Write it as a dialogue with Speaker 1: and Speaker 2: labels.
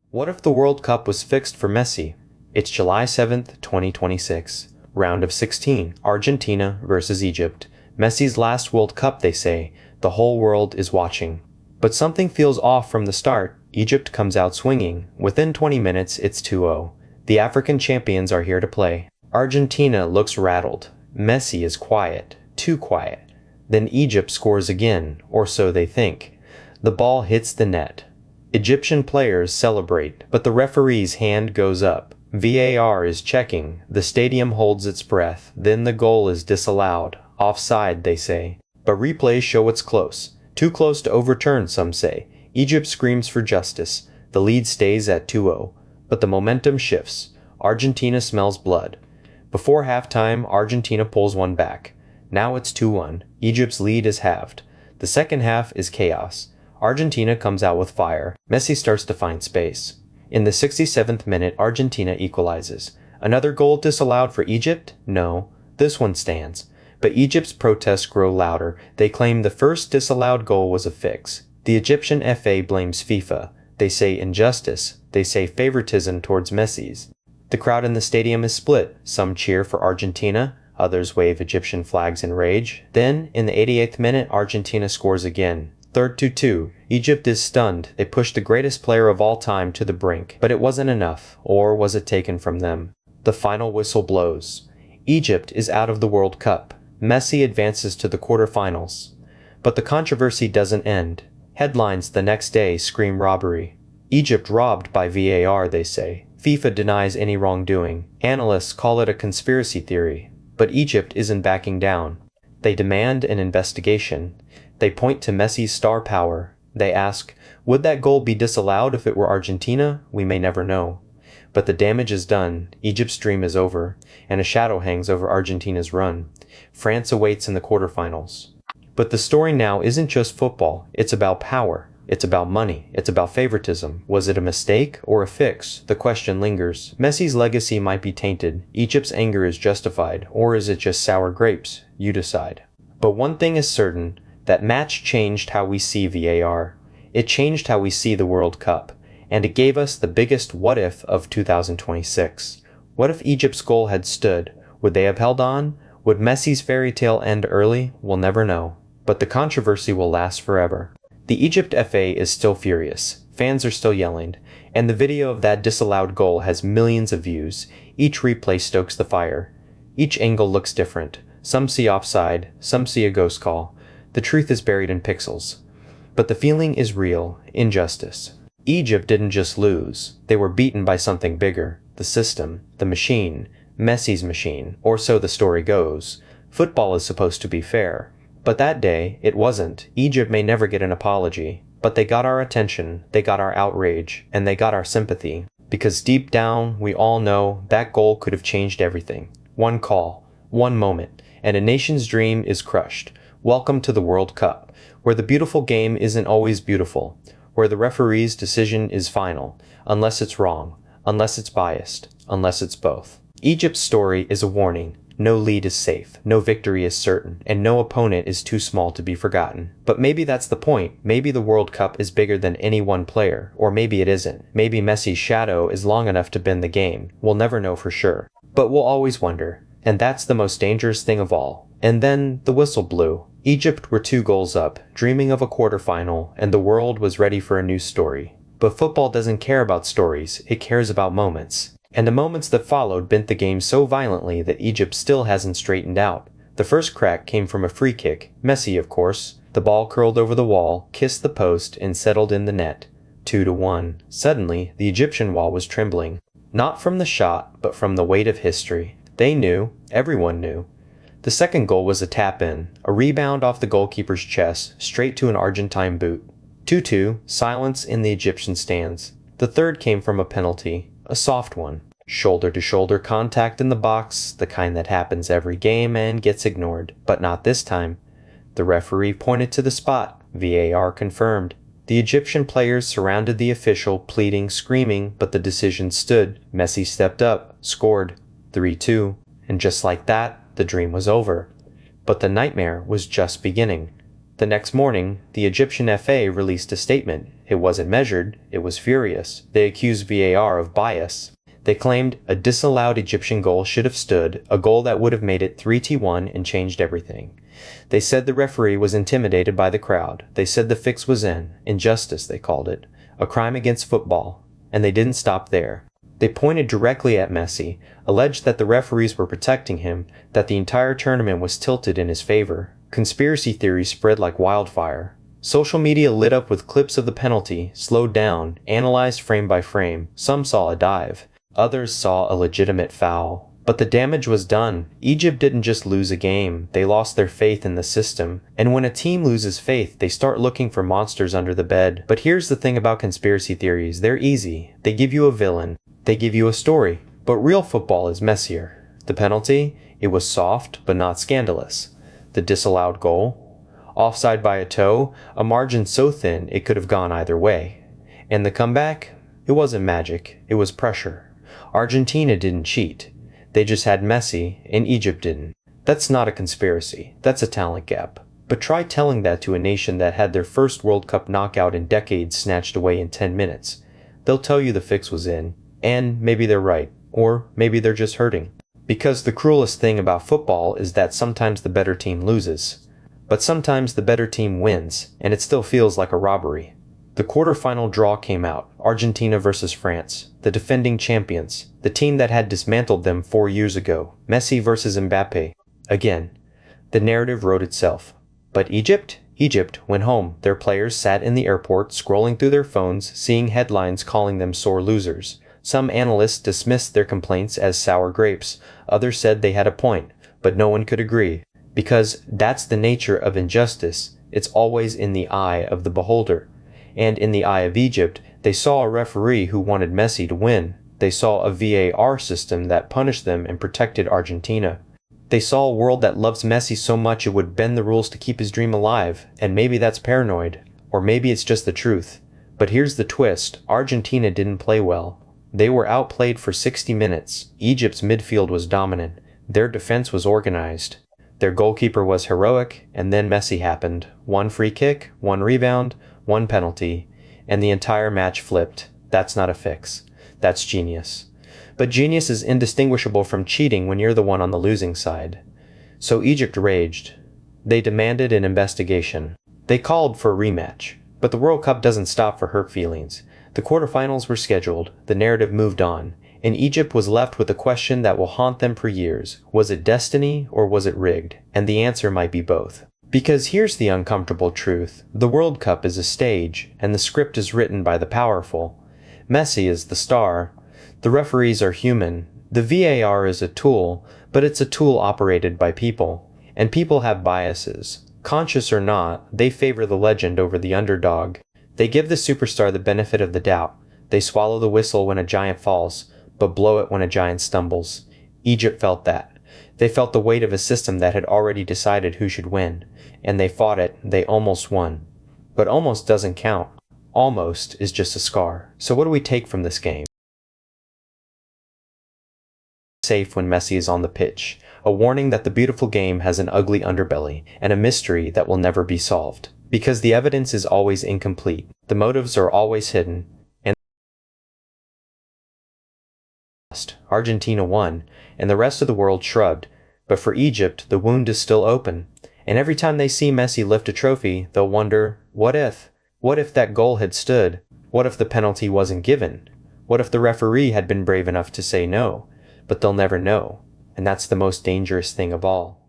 Speaker 1: What if the World Cup was fixed for Messi? It's July 7th, 2026. Round of 16, Argentina versus Egypt. Messi's last World Cup, they say. The whole world is watching. But something feels off from the start. Egypt comes out swinging. Within 20 minutes, it's 2-0. The African champions are here to play. Argentina looks rattled. Messi is quiet. Too quiet. Then Egypt scores again, or so they think. The ball hits the net. Egyptian players celebrate, but the referee's hand goes up. VAR is checking. The stadium holds its breath. Then the goal is disallowed. Offside, they say. But replays show it's close. Too close to overturn, some say. Egypt screams for justice. The lead stays at 2-0. But the momentum shifts. Argentina smells blood. Before halftime, Argentina pulls one back. Now it's 2-1. Egypt's lead is halved. The second half is chaos. Argentina comes out with fire. Messi starts to find space. In the 67th minute, Argentina equalizes. Another goal disallowed for Egypt? No. This one stands. But Egypt's protests grow louder. They claim the first disallowed goal was a fix. The Egyptian FA blames FIFA. They say injustice. They say favoritism towards Messi's. The crowd in the stadium is split. Some cheer for Argentina. Others wave Egyptian flags in rage. Then, in the 88th minute, Argentina scores again. Third 2-2. Egypt is stunned. They push the greatest player of all time to the brink. But it wasn't enough. Or was it taken from them? The final whistle blows. Egypt is out of the World Cup. Messi advances to the quarterfinals. But the controversy doesn't end. Headlines the next day scream robbery. Egypt robbed by VAR, they say. FIFA denies any wrongdoing. Analysts call it a conspiracy theory. But Egypt isn't backing down. They demand an investigation. They point to Messi's star power. They ask, would that goal be disallowed if it were Argentina? We may never know. But the damage is done. Egypt's dream is over, and a shadow hangs over Argentina's run. France awaits in the quarterfinals. But the story now isn't just football. It's about power. It's about money. It's about favoritism. Was it a mistake or a fix? The question lingers. Messi's legacy might be tainted. Egypt's anger is justified. Or is it just sour grapes? You decide. But one thing is certain. That match changed how we see VAR. It changed how we see the World Cup. And it gave us the biggest what if of 2026. What if Egypt's goal had stood? Would they have held on? Would Messi's fairy tale end early? We'll never know. But the controversy will last forever. The Egypt FA is still furious. Fans are still yelling. And the video of that disallowed goal has millions of views. Each replay stokes the fire. Each angle looks different. Some see offside. Some see a ghost call. The truth is buried in pixels. But the feeling is real. Injustice. Egypt didn't just lose. They were beaten by something bigger. The system. The machine. Messi's machine. Or so the story goes. Football is supposed to be fair. But that day, it wasn't. Egypt may never get an apology. But they got our attention. They got our outrage. And they got our sympathy. Because deep down, we all know that goal could have changed everything. One call. One moment. And a nation's dream is crushed. Welcome to the World Cup, where the beautiful game isn't always beautiful, where the referee's decision is final, unless it's wrong, unless it's biased, unless it's both. Egypt's story is a warning. No lead is safe, no victory is certain, and no opponent is too small to be forgotten. But maybe that's the point. Maybe the World Cup is bigger than any one player, or maybe it isn't. Maybe Messi's shadow is long enough to bend the game. We'll never know for sure. But we'll always wonder. And that's the most dangerous thing of all. And then the whistle blew. Egypt were 2 goals up, dreaming of a quarterfinal, and the world was ready for a new story. But football doesn't care about stories, it cares about moments. And the moments that followed bent the game so violently that Egypt still hasn't straightened out. The first crack came from a free kick, Messi of course. The ball curled over the wall, kissed the post, and settled in the net. 2-1. Suddenly, the Egyptian wall was trembling. Not from the shot, but from the weight of history. They knew, everyone knew. The second goal was a tap-in, a rebound off the goalkeeper's chest, straight to an Argentine boot. 2-2, silence in the Egyptian stands. The third came from a penalty, a soft one. Shoulder-to-shoulder contact in the box, the kind that happens every game and gets ignored. But not this time. The referee pointed to the spot. VAR confirmed. The Egyptian players surrounded the official, pleading, screaming, but the decision stood. Messi stepped up, scored. 3-2. And just like that, the dream was over. But the nightmare was just beginning. The next morning, the Egyptian FA released a statement. It wasn't measured, it was furious. They accused VAR of bias. They claimed a disallowed Egyptian goal should have stood, a goal that would have made it 3-1 and changed everything. They said the referee was intimidated by the crowd. They said the fix was in, injustice they called it, a crime against football. And they didn't stop there. They pointed directly at Messi, alleged that the referees were protecting him, that the entire tournament was tilted in his favor. Conspiracy theories spread like wildfire. Social media lit up with clips of the penalty, slowed down, analyzed frame by frame. Some saw a dive. Others saw a legitimate foul. But the damage was done. Egypt didn't just lose a game, they lost their faith in the system. And when a team loses faith, they start looking for monsters under the bed. But here's the thing about conspiracy theories, they're easy. They give you a villain. They give you a story. But real football is messier. The penalty? It was soft, but not scandalous. The disallowed goal? Offside by a toe, a margin so thin it could have gone either way. And the comeback? It wasn't magic, it was pressure. Argentina didn't cheat. They just had Messi, and Egypt didn't. That's not a conspiracy, that's a talent gap. But try telling that to a nation that had their first World Cup knockout in decades snatched away in 10 minutes. They'll tell you the fix was in, and maybe they're right, or maybe they're just hurting. Because the cruelest thing about football is that sometimes the better team loses. But sometimes the better team wins, and it still feels like a robbery. The quarterfinal draw came out, Argentina versus France, the defending champions, the team that had dismantled them 4 years ago, Messi versus Mbappe. Again, the narrative wrote itself. But Egypt? Egypt went home. Their players sat in the airport, scrolling through their phones, seeing headlines calling them sore losers. Some analysts dismissed their complaints as sour grapes. Others said they had a point, but no one could agree. Because that's the nature of injustice. It's always in the eye of the beholder. And in the eye of Egypt, they saw a referee who wanted Messi to win. They saw a VAR system that punished them and protected Argentina. They saw a world that loves Messi so much it would bend the rules to keep his dream alive. And maybe that's paranoid. Or maybe it's just the truth. But here's the twist. Argentina didn't play well. They were outplayed for 60 minutes. Egypt's midfield was dominant. Their defense was organized. Their goalkeeper was heroic, and then Messi happened. One free kick, one rebound, one penalty, and the entire match flipped. That's not a fix. That's genius. But genius is indistinguishable from cheating when you're the one on the losing side. So Egypt raged. They demanded an investigation. They called for a rematch. But the World Cup doesn't stop for hurt feelings. The quarterfinals were scheduled, the narrative moved on, and Egypt was left with a question that will haunt them for years. Was it destiny or was it rigged? And the answer might be both. Because here's the uncomfortable truth. The World Cup is a stage, and the script is written by the powerful. Messi is the star. The referees are human. The VAR is a tool, but it's a tool operated by people. And people have biases. Conscious or not, they favor the legend over the underdog. They give the superstar the benefit of the doubt. They swallow the whistle when a giant falls, but blow it when a giant stumbles. Egypt felt that. They felt the weight of a system that had already decided who should win. And they fought it. They almost won. But almost doesn't count. Almost is just a scar. So what do we take from this game? Safe when Messi is on the pitch. A warning that the beautiful game has an ugly underbelly and a mystery that will never be solved. Because the evidence is always incomplete. The motives are always hidden. And Argentina won, and the rest of the world shrugged. But for Egypt, the wound is still open. And every time they see Messi lift a trophy, they'll wonder, what if? What if that goal had stood? What if the penalty wasn't given? What if the referee had been brave enough to say no? But they'll never know. And that's the most dangerous thing of all.